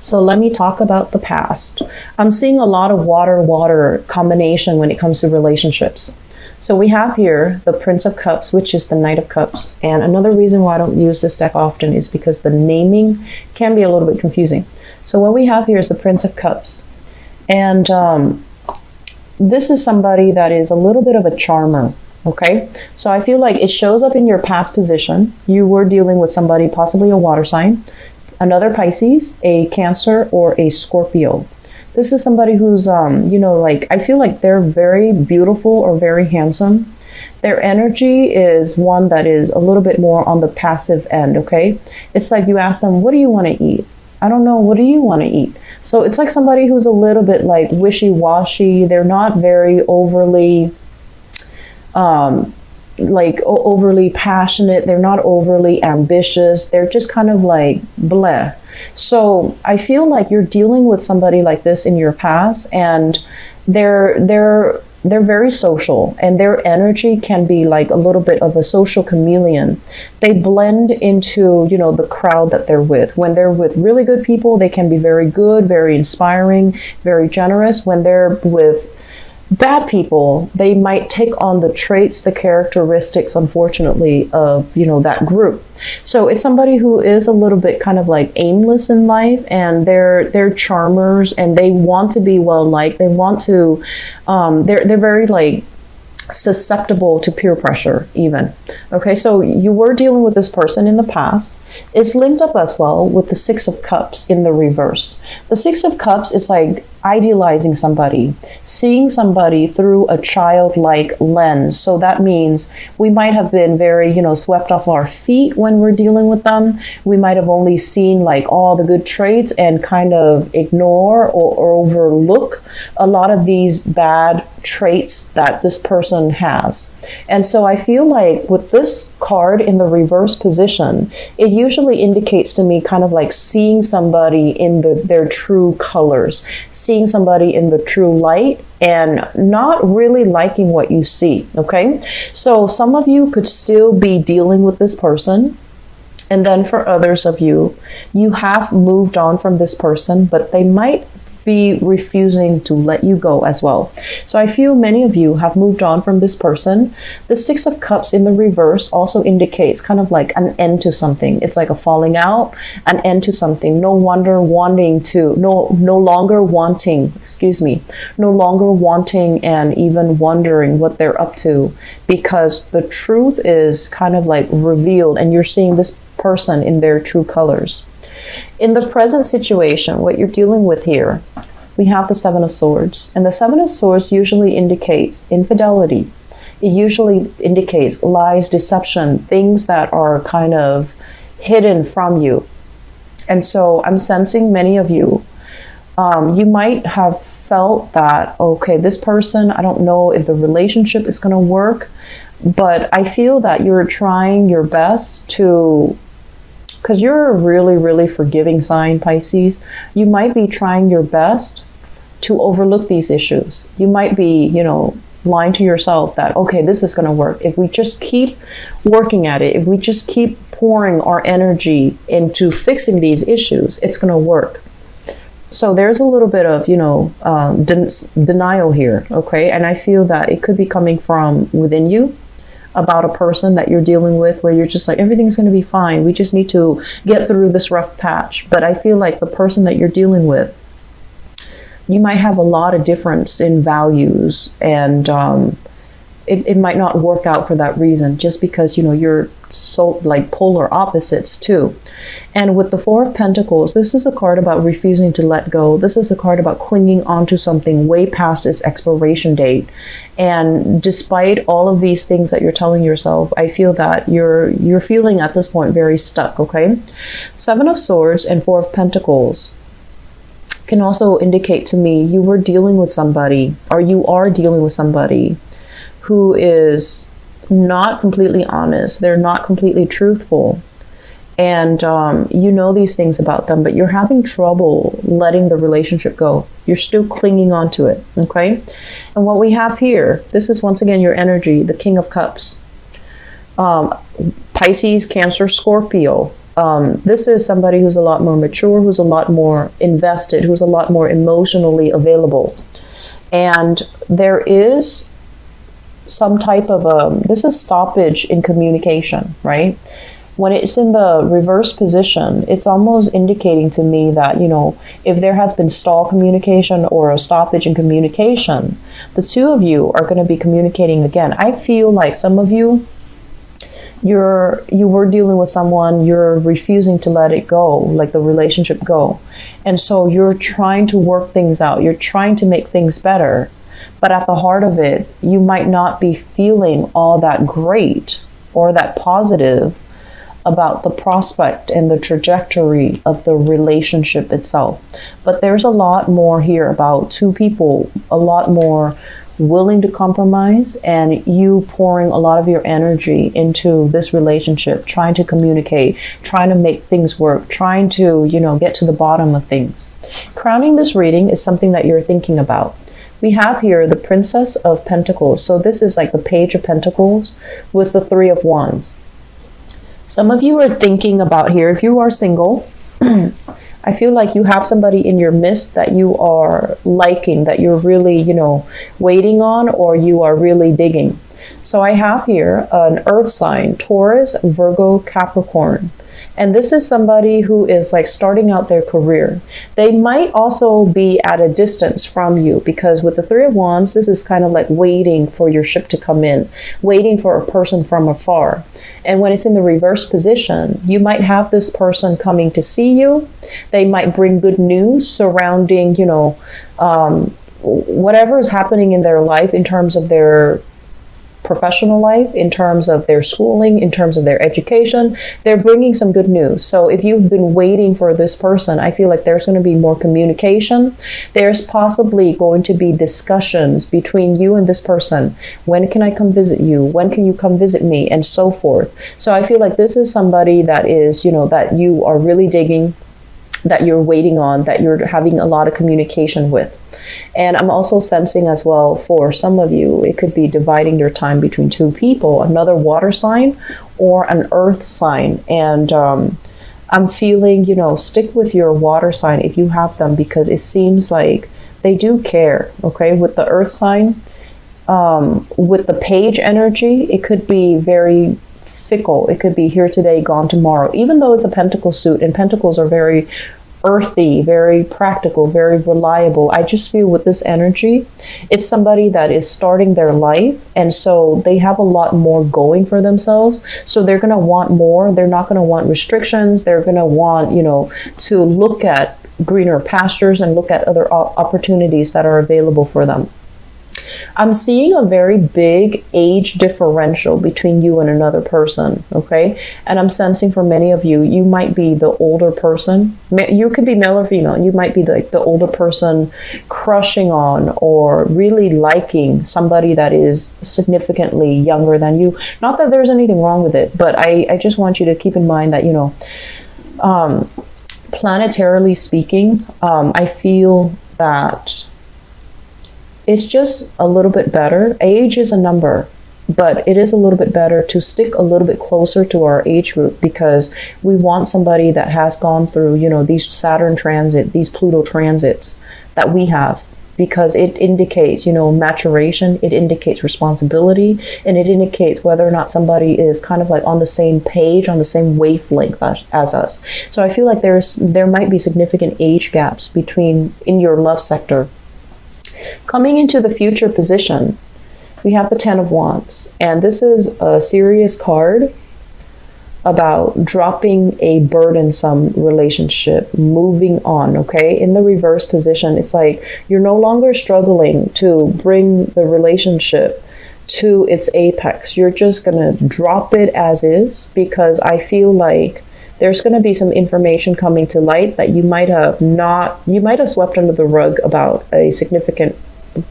So let me talk about the past. I'm seeing a lot of water-water combination when it comes to relationships. So we have here the Prince of Cups, which is the Knight of Cups. And another reason why I don't use this deck often is because the naming can be a little bit confusing. So what we have here is the Prince of Cups. And this is somebody that is a little bit of a charmer. Okay, so I feel like it shows up in your past position. You were dealing with somebody, possibly a water sign, another Pisces, a Cancer, or a Scorpio. This is somebody who's, you know, like, I feel like they're very beautiful or very handsome. Their energy is one that is a little bit more on the passive end, okay? It's like you ask them, what do you want to eat? I don't know, what do you want to eat? So it's like somebody who's a little bit like wishy-washy. They're not very overly overly passionate. They're not overly ambitious. They're just kind of like bleh. So I feel like you're dealing with somebody like this in your past, and they're very social, and their energy can be like a little bit of a social chameleon. They blend into, you know, the crowd that they're with. When they're with really good people, they can be very good, very inspiring, very generous. When they're with bad people, they might take on the traits, the characteristics, unfortunately, of, you know, that group. So it's somebody who is a little bit kind of like aimless in life, and they're charmers, and they want to be well liked. They want to, they're very like susceptible to peer pressure even. Okay, so you were dealing with this person in the past. It's linked up as well with the Six of Cups in the reverse. The Six of Cups is like idealizing somebody, seeing somebody through a childlike lens. So that means we might have been very, you know, swept off our feet when we're dealing with them. We might have only seen like all the good traits and kind of ignore or overlook a lot of these bad traits that this person has. And so I feel like with this card in the reverse position, it usually indicates to me kind of like seeing somebody in their true colors, seeing somebody in the true light, and not really liking what you see. Okay, so some of you could still be dealing with this person, and then for others of you, you have moved on from this person, but they might be refusing to let you go as well. So I feel many of you have moved on from this person. The Six of Cups in the reverse also indicates kind of like an end to something. It's like a falling out, an end to something. No longer wanting, and even wondering what they're up to, because the truth is kind of like revealed, and you're seeing this person in their true colors. In the present situation, what you're dealing with here, we have the Seven of Swords. And the Seven of Swords usually indicates infidelity. It usually indicates lies, deception, things that are kind of hidden from you. And so I'm sensing many of you, you might have felt that, okay, this person, I don't know if the relationship is going to work, but I feel that you're trying your best to, because you're a really, really forgiving sign, Pisces, you might be trying your best to overlook these issues. You might be, you know, lying to yourself that, okay, this is going to work. If we just keep working at it, if we just keep pouring our energy into fixing these issues, it's going to work. So there's a little bit of, you know, denial here, okay? And I feel that it could be coming from within you, about a person that you're dealing with, where you're just like, everything's going to be fine. We just need to get through this rough patch. But I feel like the person that you're dealing with, you might have a lot of difference in values, and it might not work out for that reason, just because, you know, you're so like polar opposites too. And with the Four of Pentacles, this is a card about refusing to let go. This is a card about clinging onto something way past its expiration date. And despite all of these things that you're telling yourself, I feel that you're feeling at this point very stuck, okay? Seven of Swords and Four of Pentacles can also indicate to me you were dealing with somebody, or you are dealing with somebody who is not completely honest. They're not completely truthful. And you know these things about them, but you're having trouble letting the relationship go. You're still clinging on to it, okay? And what we have here, this is once again your energy, the King of Cups. Pisces, Cancer, Scorpio. This is somebody who's a lot more mature, who's a lot more invested, who's a lot more emotionally available. And there is some type of this is stoppage in communication, right? When it's in the reverse position, it's almost indicating to me that, you know, if there has been stall communication or a stoppage in communication, the two of you are going to be communicating again. I feel like some of you, you were dealing with someone, you're refusing to let it go, like the relationship go. And so you're trying to work things out. You're trying to make things better. But at the heart of it, you might not be feeling all that great or that positive about the prospect and the trajectory of the relationship itself. But there's a lot more here about two people, a lot more willing to compromise, and you pouring a lot of your energy into this relationship, trying to communicate, trying to make things work, trying to, you know, get to the bottom of things. Crowning this reading is something that you're thinking about. We have here the Princess of Pentacles. So this is like the Page of Pentacles with the Three of Wands. Some of you are thinking about here, if you are single, I feel like you have somebody in your midst that you are liking, that you're really, you know, waiting on, or you are really digging. So I have here an earth sign, Taurus, Virgo, Capricorn. And this is somebody who is like starting out their career. They might also be at a distance from you, because with the Three of Wands, this is kind of like waiting for your ship to come in, waiting for a person from afar. And when it's in the reverse position, you might have this person coming to see you. They might bring good news surrounding, you know, whatever is happening in their life in terms of their professional life, in terms of their schooling, in terms of their education. They're bringing some good news. So if you've been waiting for this person, I feel like there's going to be more communication. There's possibly going to be discussions between you and this person. When can I come visit you? When can you come visit me? And so forth. So I feel like this is somebody that is, you know, that you are really digging, that you're waiting on, that you're having a lot of communication with. And I'm also sensing as well, for some of you, it could be dividing your time between two people, another water sign or an earth sign. And I'm feeling, you know, stick with your water sign if you have them, because it seems like they do care, okay? With the earth sign, with the page energy, it could be very fickle. It could be here today, gone tomorrow, even though it's a pentacle suit, and pentacles are very earthy, very practical, very reliable. I just feel with this energy, it's somebody that is starting their life, and so they have a lot more going for themselves. So they're going to want more. They're not going to want restrictions. They're going to want, you know, to look at greener pastures and look at other opportunities that are available for them. I'm seeing a very big age differential between you and another person, okay? And I'm sensing for many of you, you might be the older person. You could be male or female. You might be the older person crushing on or really liking somebody that is significantly younger than you. Not that there's anything wrong with it, but I just want you to keep in mind that, you know, planetarily speaking, I feel that it's just a little bit better. Age is a number, but it is a little bit better to stick a little bit closer to our age group, because we want somebody that has gone through, you know, these Saturn transit, these Pluto transits that we have, because it indicates, you know, maturation, it indicates responsibility, and it indicates whether or not somebody is kind of like on the same page, on the same wavelength as us. So I feel like there might be significant age gaps between in your love sector. Coming into the future position, we have the Ten of Wands, and this is a serious card about dropping a burdensome relationship, moving on, okay? In the reverse position, it's like you're no longer struggling to bring the relationship to its apex. You're just going to drop it as is, because I feel like there's going to be some information coming to light that you might have swept under the rug about a significant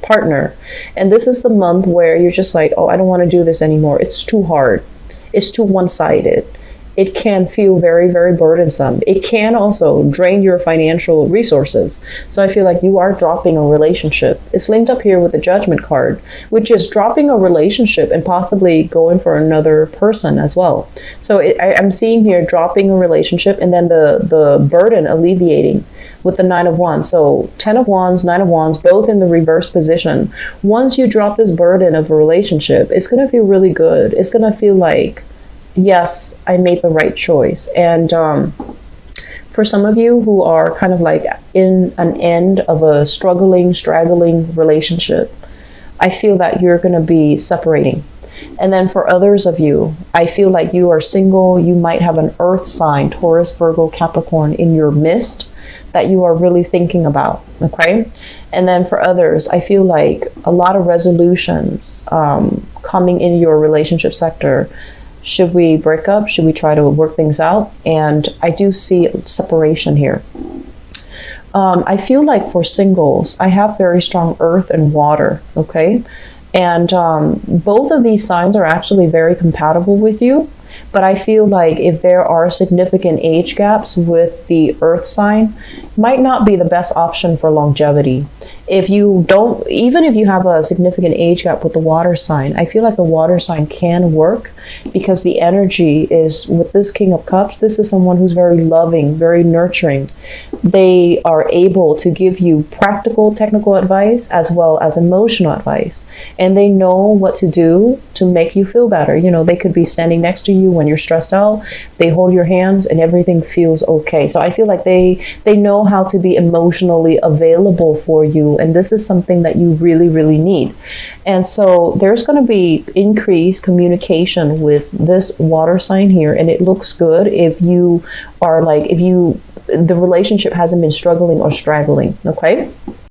partner. And this is the month where you're just like, oh, I don't want to do this anymore. It's too hard. It's too one-sided. it can feel very, very burdensome. It can also drain your financial resources. So I feel like you are dropping a relationship. It's linked up here with the Judgment card, which is dropping a relationship and possibly going for another person as well. So I'm seeing here dropping a relationship, and then the burden alleviating with the Nine of Wands. So 10 of Wands, 9 of Wands, both in the reverse position. Once you drop this burden of a relationship, it's going to feel really good. It's going to feel like, yes, I made the right choice. And for some of you who are kind of like in an end of a struggling, straggling relationship, I feel that you're going to be separating. And then for others of you, I feel like you are single. You might have an earth sign, Taurus, Virgo, Capricorn in your midst that you are really thinking about, okay? And then for others, I feel like a lot of resolutions coming in your relationship sector. Should we break up? Should we try to work things out? And I do see separation here. I feel like for singles, I have very strong earth and water, okay? And both of these signs are actually very compatible with you. But I feel like if there are significant age gaps with the earth sign, might not be the best option for longevity. If you don't, even if you have a significant age gap with the water sign, I feel like the water sign can work because the energy is with this King of Cups. This is someone who's very loving, very nurturing. They are able to give you practical, technical advice as well as emotional advice. And they know what to do to make you feel better. You know, they could be standing next to you when you're stressed out. They hold your hands and everything feels okay. So I feel like they know how to be emotionally available for you. And this is something that you really, really need. And so there's going to be increased communication with this water sign here. And it looks good if you are like, the relationship hasn't been struggling or straggling. Okay.